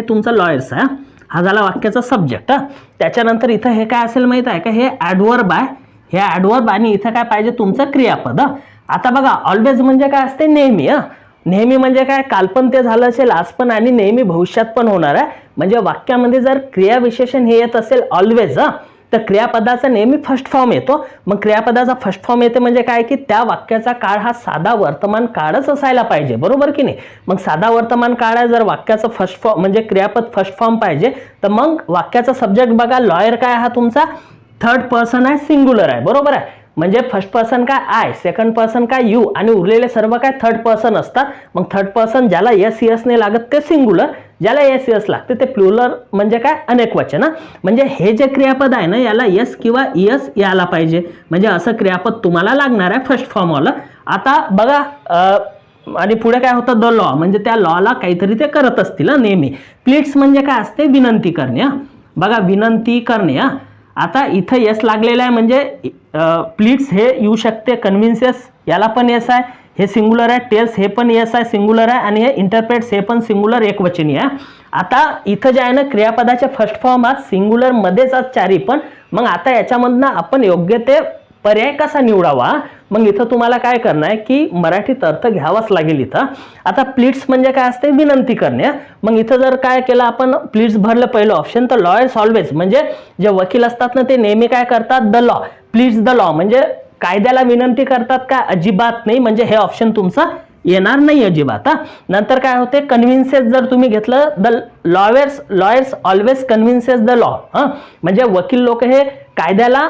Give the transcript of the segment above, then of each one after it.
हे तुमचा लॉयर्स आहे, हा झाला वाक्याचा सब्जेक्ट. त्याच्यानंतर इथं हे काय असेल माहित आहे का, हे ॲडवर्ब आहे, हे ॲडवर्ब आणि इथं काय पाहिजे तुमचं क्रियापद. आता बघा ऑलवेज म्हणजे काय असते, नेहमी. नेहमी म्हणजे काय, काल पण ते झालं असेल, आज पण आणि नेहमी भविष्यात पण होणार आहे. म्हणजे वाक्यामध्ये जर क्रियाविशेषण हे येत असेल ऑलवेज, तर क्रियापदाचा नेहमी फर्स्ट फॉर्म येतो. मग क्रियापदाचा फर्स्ट फॉर्म येते म्हणजे काय की त्या वाक्याचा काळ हा साधा वर्तमान काळच असायला पाहिजे, बरोबर की नाही. मग साधा वर्तमान काळ आहे, जर वाक्याचं फर्स्ट फॉर्म म्हणजे क्रियापद फर्स्ट फॉर्म पाहिजे, तर मग वाक्याचा सब्जेक्ट बघा, लॉयर काय हा तुमचा थर्ड पर्सन आहे, सिंग्युलर आहे, बरोबर आहे. म्हणजे फर्स्ट पर्सन काय आय, सेकंड पर्सन काय यू आणि उरलेले सर्व काय थर्ड पर्सन असतात. मग थर्ड पर्सन ज्याला एस यस ने लागत ते सिंग्युलर, ज्याला एस यस लागते ते प्लुरल म्हणजे काय अनेक वचन. म्हणजे हे जे क्रियापद आहे ना, याला यस किंवा यस यायला पाहिजे, म्हणजे असं क्रियापद तुम्हाला लागणार आहे फर्स्ट फॉर्मवाला. आता बघा आणि पुढे काय होतं, द लॉ, म्हणजे त्या लॉला काहीतरी ते करत असतील नेहमी. प्लीट्स म्हणजे काय असते, विनंती करणे. बघा विनंती करणे. आता इथं यस लागलेलं आहे म्हणजे प्लीट्स हे येऊ शकते, कन्व्हिन्सेस याला पण यस आहे, हे सिंग्युलर आहे. टेल्स हे पण यस आहे, सिंग्युलर आहे. आणि हे इंटरप्रेट्स हे पण सिंग्युलर एकवचनी आहे. आता इथं जे आहे ना, क्रियापदाचे फर्स्ट फॉर्म हा सिंग्युलर मध्येच आज चारी पण. मग आता याच्यामधनं आपण योग्य ते पर्याय कसा निवडावा, मग इथं तुम्हाला काय करणार आहे की मराठीत अर्थ घ्यावाच लागेल इथं. आता प्लीट्स म्हणजे काय असते, विनंती करणे. मग इथं जर काय केलं आपण, प्लीट्स भरलं पहिलं ऑप्शन, तर लॉयर्स ऑलवेज म्हणजे जे वकील असतात ना, ते नेहमी काय करतात, the law, pleats the law म्हणजे कायद्याला विनंती करतात का, अजिबात नाही. म्हणजे हे ऑप्शन तुमचं येणार नाही अजिबात. नंतर काय होते, कन्व्हिन्सेस जर तुम्ही घेतलं, the lawyers always convinces the law, म्हणजे वकील लोक हे कायद्याला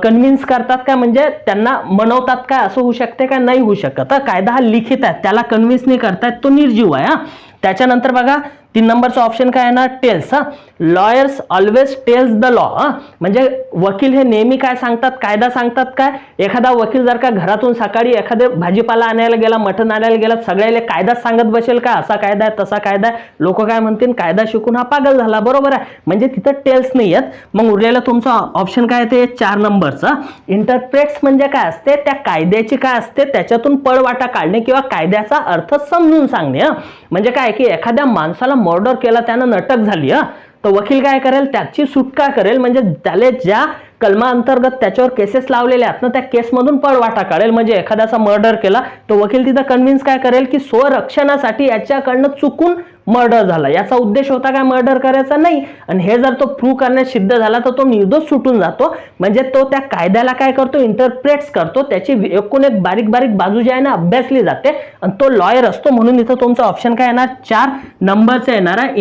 कन्व्हिन्स करतात का, म्हणजे त्यांना मनवतात का, असं होऊ शकते का, नाही होऊ शकत. कायदा हा लिखित आहे, त्याला कन्व्हिन्स नाही करतायत, तो निर्जीव आहे. त्याच्यानंतर बघा 3 नंबरचा ऑप्शन काय आहे ना, tells. Lawyers always tells the law, म्हणजे वकील हे नेहमी काय सांगतात, कायदा सांगतात काय. एखादा वकील जर का घरातून सकाळी एखादे भाजीपाला आणायला गेला, मटण आणायला गेला, सगळ्याला कायदाच सांगत बसेल का, असा कायदा आहे तसा कायदा आहे, लोक काय म्हणतील, कायदा शिकून हा पागल झाला, बरोबर आहे. म्हणजे तिथं टेल्स नाही आहेत. मग उरलेलं तुमचं ऑप्शन काय ते 4 नंबरचा इंटरप्रेट्स म्हणजे काय असते, त्या कायद्याची काय असते त्याच्यातून पळवाटा काढणे किंवा कायद्याचा अर्थ समजून सांगणे. म्हणजे काय की एखाद्या माणसाला मर्डर केला, त्यानं नटक झाली, तर वकील काय करेल, त्याची सुटका करेल. म्हणजे त्याला ज्या कलमा अंतर्गत त्याच्यावर केसेस लावलेले आहेत ना, त्या केसमधून पळवाटा काढेल. म्हणजे एखाद्याचा मर्डर केला, तो वकील तिथं कन्व्हिन्स काय करेल की स्वरक्षणासाठी याच्याकडनं चुकून मर्डर झाला, याचा उद्देश होता काय मर्डर करायचा नाही, आणि हे जर तो प्रूव्ह करण्यात सिद्ध झाला तर तो निर्दोष सुटून जातो. म्हणजे तो त्या कायद्याला काय करतो, इंटरप्रेट्स करतो, त्याची एकूण एक बारीक बारीक बाजू जी आहे ना अभ्यासली जाते, आणि तो लॉयर असतो. म्हणून इथं तुमचा ऑप्शन काय येणार, 4 नंबरचा येणार आहे,